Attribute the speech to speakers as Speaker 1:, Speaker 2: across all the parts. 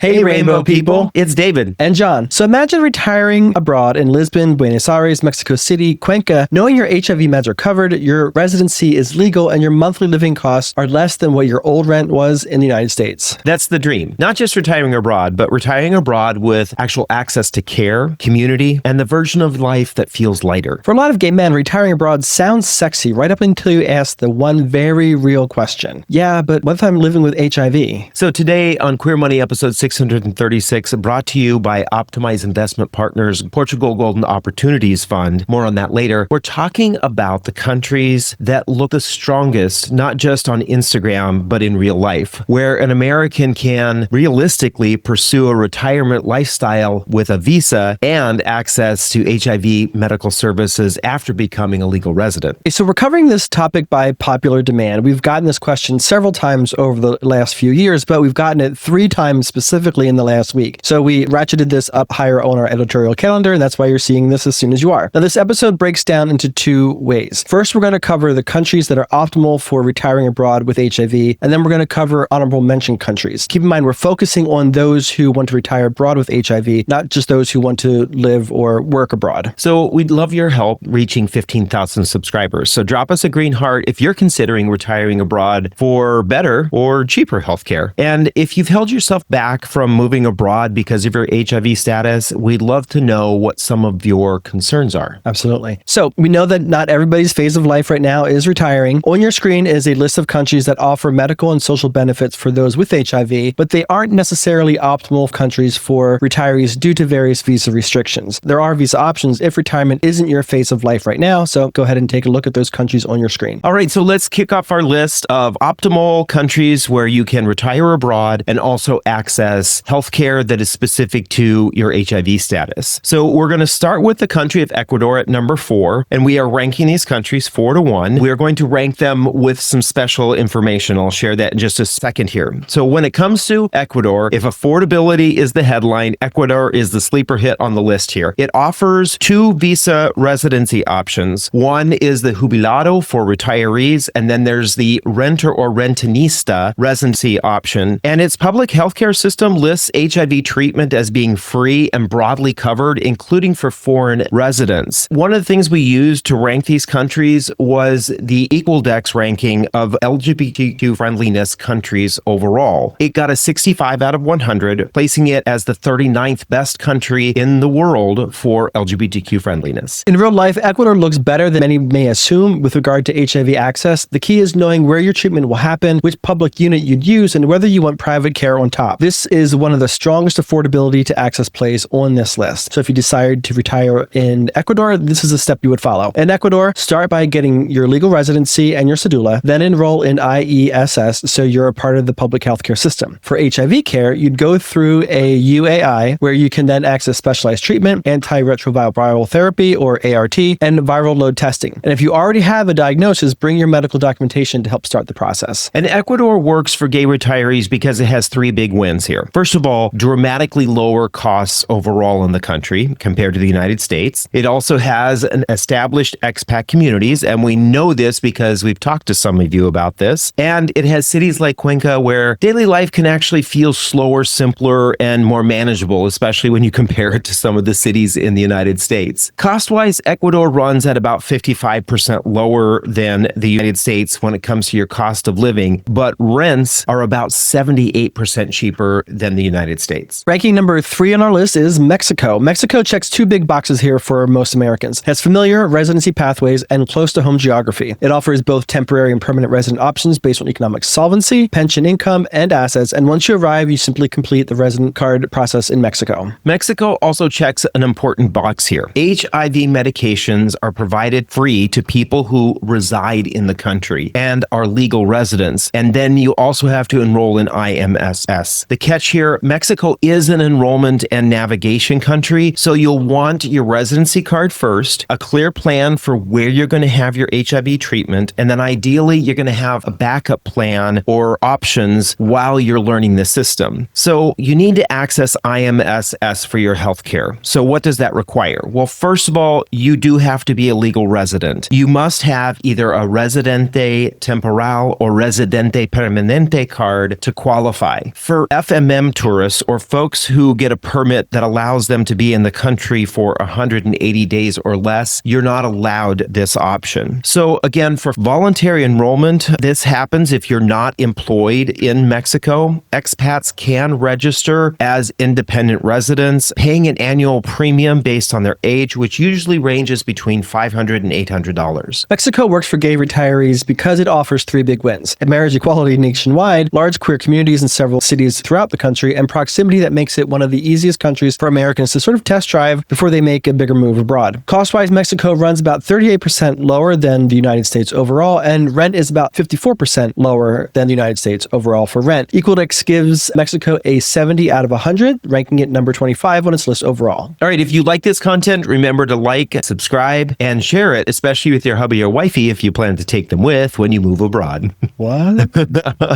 Speaker 1: Hey, Rainbow people.
Speaker 2: It's David.
Speaker 1: And John. So imagine retiring abroad in Lisbon, Buenos Aires, Mexico City, Cuenca, knowing your HIV meds are covered, your residency is legal, and your monthly living costs are less than what your old rent was in the United States.
Speaker 2: That's the dream. Not just retiring abroad, but retiring abroad with actual access to care, community, and the version of life that feels lighter.
Speaker 1: For a lot of gay men, retiring abroad sounds sexy right up until you ask the one very real question. Yeah, but what if I'm living with HIV?
Speaker 2: So today on Queer Money episode 636, brought to you by Optimize Investment Partners, Portugal Golden Opportunities Fund. More on that later. We're talking about the countries that look the strongest, not just on Instagram, but in real life, where an American can realistically pursue a retirement lifestyle with a visa and access to HIV medical services after becoming a legal resident.
Speaker 1: So we're covering this topic by popular demand. We've gotten this question several times over the last few years, but we've gotten it 3 times specifically in the last week. So we ratcheted this up higher on our editorial calendar, and that's why you're seeing this as soon as you are. Now, this episode breaks down into 2 ways. First, we're going to cover the countries that are optimal for retiring abroad with HIV, and then we're going to cover honorable mention countries. Keep in mind, we're focusing on those who want to retire abroad with HIV, not just those who want to live or work abroad.
Speaker 2: So we'd love your help reaching 15,000 subscribers. So drop us a green heart if you're considering retiring abroad for better or cheaper healthcare. And if you've held yourself back from moving abroad because of your HIV status, we'd love to know what some of your concerns are.
Speaker 1: Absolutely. So we know that not everybody's phase of life right now is retiring. On your screen is a list of countries that offer medical and social benefits for those with HIV, but they aren't necessarily optimal countries for retirees due to various visa restrictions. There are visa options if retirement isn't your phase of life right now, so go ahead and take a look at those countries on your screen.
Speaker 2: All right, so let's kick off our list of optimal countries where you can retire abroad and also access healthcare that is specific to your HIV status. So we're going to start with the country of Ecuador at number 4, and we are ranking these countries 4 to 1. We are going to rank them with some special information. I'll share that in just a second here. So when it comes to Ecuador, if affordability is the headline, Ecuador is the sleeper hit on the list here. It offers 2 visa residency options. One is the jubilado for retirees, and then there's the renter or rentinista residency option. And its public healthcare system lists HIV treatment as being free and broadly covered, including for foreign residents. One of the things we used to rank these countries was the Equaldex ranking of LGBTQ friendliness countries overall. It got a 65 out of 100, placing it as the 39th best country in the world for LGBTQ friendliness.
Speaker 1: In real life, Ecuador looks better than many may assume with regard to HIV access. The key is knowing where your treatment will happen, which public unit you'd use, and whether you want private care on top. This is one of the strongest affordability to access plays on this list. So if you decide to retire in Ecuador, this is a step you would follow. In Ecuador, start by getting your legal residency and your cedula, then enroll in IESS so you're a part of the public healthcare system. For HIV care, you'd go through a UAI where you can then access specialized treatment, antiretroviral therapy or ART, and viral load testing. And if you already have a diagnosis, bring your medical documentation to help start the process.
Speaker 2: And Ecuador works for gay retirees because it has 3 big wins here. First of all, dramatically lower costs overall in the country compared to the United States. It also has an established expat communities, and we know this because we've talked to some of you about this. And it has cities like Cuenca where daily life can actually feel slower, simpler, and more manageable, especially when you compare it to some of the cities in the United States. Cost-wise, Ecuador runs at about 55% lower than the United States when it comes to your cost of living, but rents are about 78% cheaper than the United States.
Speaker 1: Ranking number 3 on our list is Mexico. Mexico checks 2 big boxes here for most Americans. It has familiar residency pathways and close to home geography. It offers both temporary and permanent resident options based on economic solvency, pension income, and assets. And once you arrive, you simply complete the resident card process in Mexico.
Speaker 2: Mexico also checks an important box here. HIV medications are provided free to people who reside in the country and are legal residents. And then you also have to enroll in IMSS. The catch here, Mexico is an enrollment and navigation country, so you'll want your residency card first, a clear plan for where you're going to have your HIV treatment, and then ideally you're going to have a backup plan or options while you're learning the system. So you need to access IMSS for your healthcare. So what does that require? Well, first of all, you do have to be a legal resident. You must have either a Residente Temporal or Residente Permanente card to qualify. For FML MMM tourists or folks who get a permit that allows them to be in the country for 180 days or less, you're not allowed this option. So again, for voluntary enrollment, this happens if you're not employed in Mexico. Expats can register as independent residents, paying an annual premium based on their age, which usually ranges between $500 and $800.
Speaker 1: Mexico works for gay retirees because it offers three big wins: marriage equality nationwide, large queer communities in several cities throughout the country, and proximity that makes it one of the easiest countries for Americans to sort of test drive before they make a bigger move abroad. Cost-wise, Mexico runs about 38% lower than the United States overall, and rent is about 54% lower than the United States overall for rent. Equaldex gives Mexico a 70 out of 100, ranking it number 25 on its list overall.
Speaker 2: All right, if you like this content, remember to like, subscribe, and share it, especially with your hubby or wifey if you plan to take them with when you move abroad.
Speaker 1: What?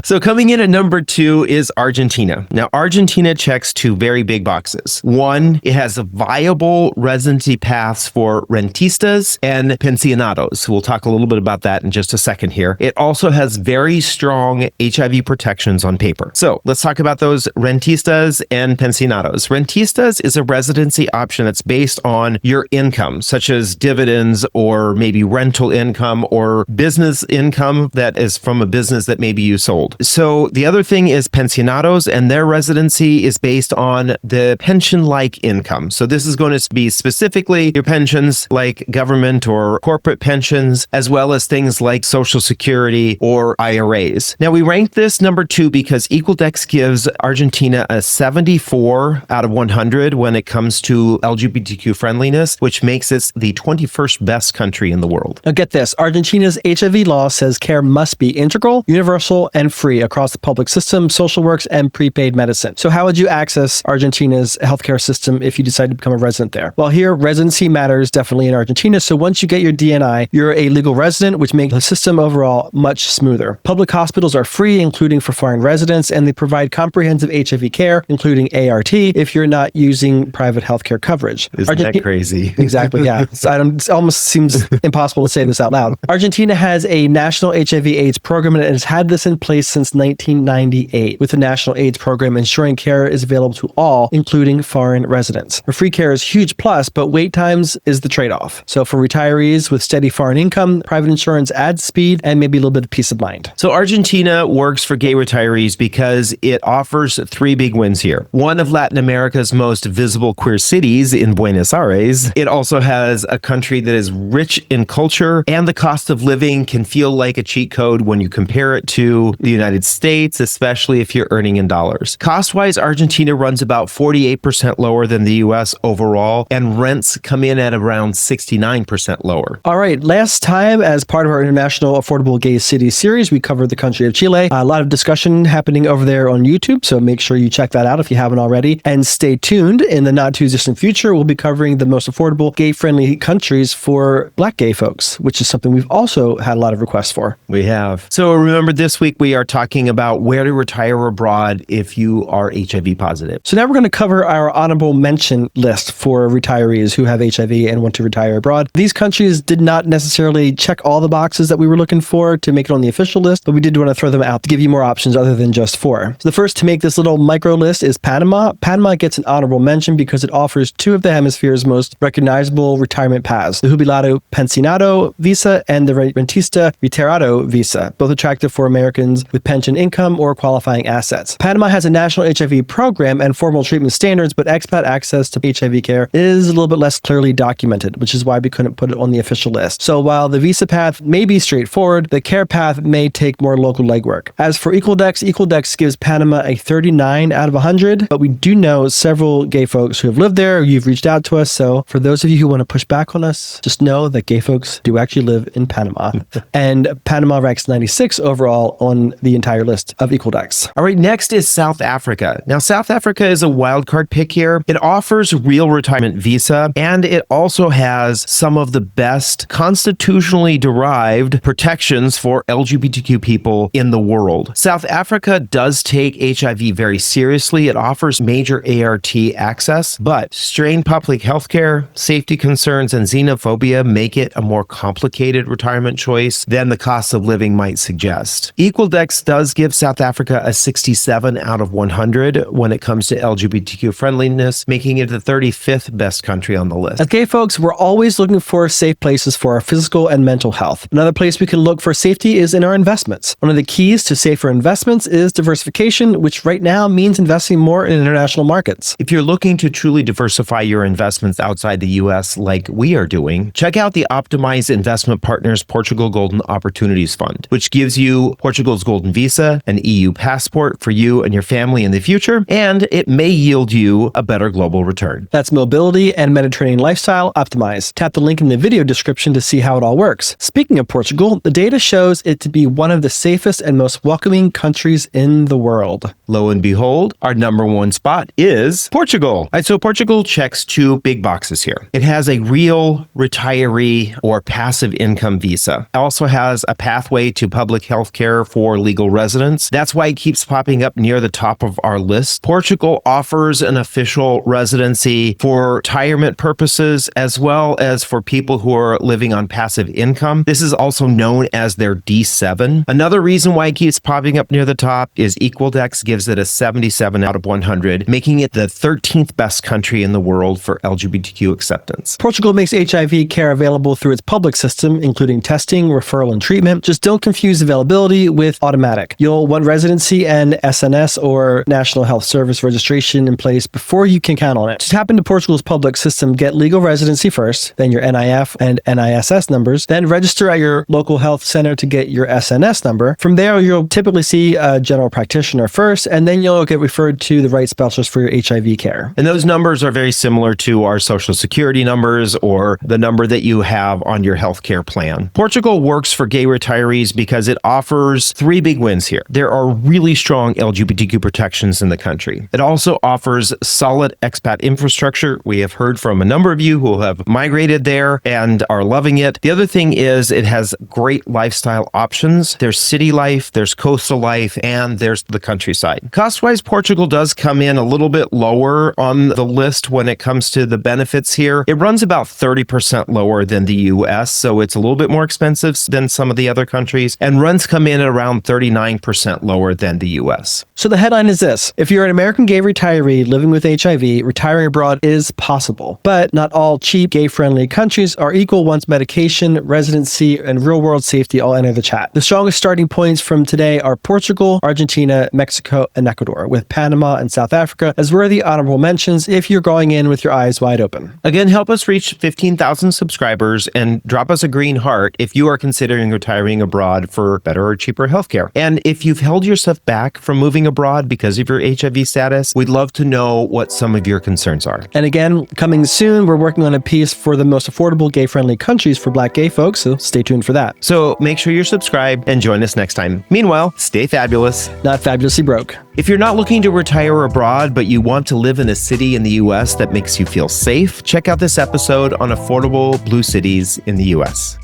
Speaker 2: So coming in at number 2 is Argentina. Now, Argentina checks two very big boxes. One, it has a viable residency paths for rentistas and pensionados. We'll talk a little bit about that in just a second here. It also has very strong HIV protections on paper. So let's talk about those rentistas and pensionados. Rentistas is a residency option that's based on your income, such as dividends or maybe rental income or business income that is from a business that maybe you sold. So the other thing is pensionados, and their residency is based on the pension-like income. So this is going to be specifically your pensions like government or corporate pensions, as well as things like Social Security or IRAs. Now, we ranked this number 2 because Equaldex gives Argentina a 74 out of 100 when it comes to LGBTQ friendliness, which makes it the 21st best country in the world.
Speaker 1: Now get this, Argentina's HIV law says care must be integral, universal, and free across the public system, social works, and prepaid medicine. So how would you access Argentina's healthcare system if you decide to become a resident there? Well, here, residency matters definitely in Argentina. So once you get your DNI, you're a legal resident, which makes the system overall much smoother. Public hospitals are free, including for foreign residents, and they provide comprehensive HIV care, including ART, if you're not using private healthcare coverage.
Speaker 2: Isn't that crazy?
Speaker 1: Exactly, yeah. It almost seems impossible to say this out loud. Argentina has a national HIV/AIDS program, and it has had this in place since 1998, with the national AIDS program ensuring care is available to all, including foreign residents. Free care is a huge plus, but wait times is the trade-off. So for retirees with steady foreign income, private insurance adds speed and maybe a little bit of peace of mind.
Speaker 2: So Argentina works for gay retirees because it offers three big wins here. One of Latin America's most visible queer cities in Buenos Aires. It also has a country that is rich in culture, and the cost of living can feel like a cheat code when you compare it to the United States, especially if you're earning in dollars. Cost-wise, Argentina runs about 48% lower than the US overall, and rents come in at around 69% lower.
Speaker 1: All right, last time as part of our International Affordable Gay City series, we covered the country of Chile. A lot of discussion happening over there on YouTube, so make sure you check that out if you haven't already. And stay tuned. In the not too distant future, we'll be covering the most affordable gay-friendly countries for Black gay folks, which is something we've also had a lot of requests for.
Speaker 2: We have. So remember, this week we are talking about where to retire abroad if you are HIV positive.
Speaker 1: So now we're going to cover our honorable mention list for retirees who have HIV and want to retire abroad. These countries did not necessarily check all the boxes that we were looking for to make it on the official list, but we did want to throw them out to give you more options other than just 4. So the first to make this little micro list is Panama. Panama gets an honorable mention because it offers 2 of the hemisphere's most recognizable retirement paths, the Jubilado Pensionado visa and the Rentista Retirado visa, both attractive for Americans with pension income or qualifying assets. Panama has a national HIV program and formal treatment standards, but expat access to HIV care is a little bit less clearly documented, which is why we couldn't put it on the official list. So while the visa path may be straightforward, the care path may take more local legwork. As for Equaldex, Equaldex gives Panama a 39 out of 100, but we do know several gay folks who have lived there. You've reached out to us, so for those of you who want to push back on us, just know that gay folks do actually live in Panama. And Panama ranks 96 overall on the entire list of Equaldex.
Speaker 2: All right, next is South Africa. Now, South Africa is a wildcard pick here. It offers real retirement visa, and it also has some of the best constitutionally derived protections for LGBTQ people in the world. South Africa does take HIV very seriously. It offers major ART access, but strained public health care, safety concerns, and xenophobia make it a more complicated retirement choice than the cost of living might suggest. Equaldex does give South Africa a 67 out of 100 when it comes to LGBTQ friendliness, making it the 35th best country on the list.
Speaker 1: As gay folks, we're always looking for safe places for our physical and mental health. Another place we can look for safety is in our investments. One of the keys to safer investments is diversification, which right now means investing more in international markets.
Speaker 2: If you're looking to truly diversify your investments outside the US like we are doing, check out the Optimized Investment Partners Portugal Golden Opportunities Fund, which gives you Portugal's Golden Visa, an EU passport for you and your family in the future, and it may yield you a better global return.
Speaker 1: That's mobility and Mediterranean lifestyle optimized. Tap the link in the video description to see how it all works. Speaking of Portugal, the data shows it to be one of the safest and most welcoming countries in the world.
Speaker 2: Lo and behold, our number one spot is Portugal. All right, so Portugal checks two big boxes here. It has a real retiree or passive income visa. It also has a pathway to public health care for legal residents. That's why it keeps popping up near the top of our list. Portugal offers an official residency for retirement purposes as well as for people who are living on passive income. This is also known as their D7. Another reason why it keeps popping up near the top is Equaldex gives it a 77 out of 100, making it the 13th best country in the world for LGBTQ acceptance.
Speaker 1: Portugal makes HIV care available through its public system, including testing, referral, and treatment. Just don't confuse availability with automatic. You'll want residency and SNS or National Health Service registration in place before you can count on it. To tap into Portugal's public system, get legal residency first, then your NIF and NISS numbers, then register at your local health center to get your SNS number. From there, you'll typically see a general practitioner first, and then you'll get referred to the right specialist for your HIV care.
Speaker 2: And those numbers are very similar to our Social Security numbers or the number that you have on your healthcare plan. Portugal works for gay retirees because it offers three big wins here. There are really strong LGBTQ protections in the country. It also offers solid expat infrastructure. We have heard from a number of you who have migrated there and are loving it. The other thing is it has great lifestyle options. There's city life, there's coastal life, and there's the countryside. Cost-wise, Portugal does come in a little bit lower on the list when it comes to the benefits here. It runs about 30% lower than the US, so it's a little bit more expensive than some of the other countries, and runs come in at around 39% lower than the US.
Speaker 1: So the headline is this: if you're an American gay retiree living with HIV, retiring abroad is possible. But not all cheap, gay-friendly countries are equal once medication, residency, and real-world safety all enter the chat. The strongest starting points from today are Portugal, Argentina, Mexico, and Ecuador, with Panama and South Africa as worthy honorable mentions if you're going in with your eyes wide open.
Speaker 2: Again, help us reach 15,000 subscribers and drop us a green heart if you are considering retiring abroad for better or cheaper healthcare. And if you've held yourself back from moving abroad because of your HIV status, we'd love to know what some of your concerns are.
Speaker 1: And again, coming soon, we're working on a piece for the most affordable gay-friendly countries for Black gay folks, so stay tuned for that.
Speaker 2: So make sure you're subscribed and join us next time. Meanwhile, stay fabulous.
Speaker 1: Not fabulously broke.
Speaker 2: If you're not looking to retire abroad, but you want to live in a city in the US that makes you feel safe, check out this episode on affordable blue cities in the US.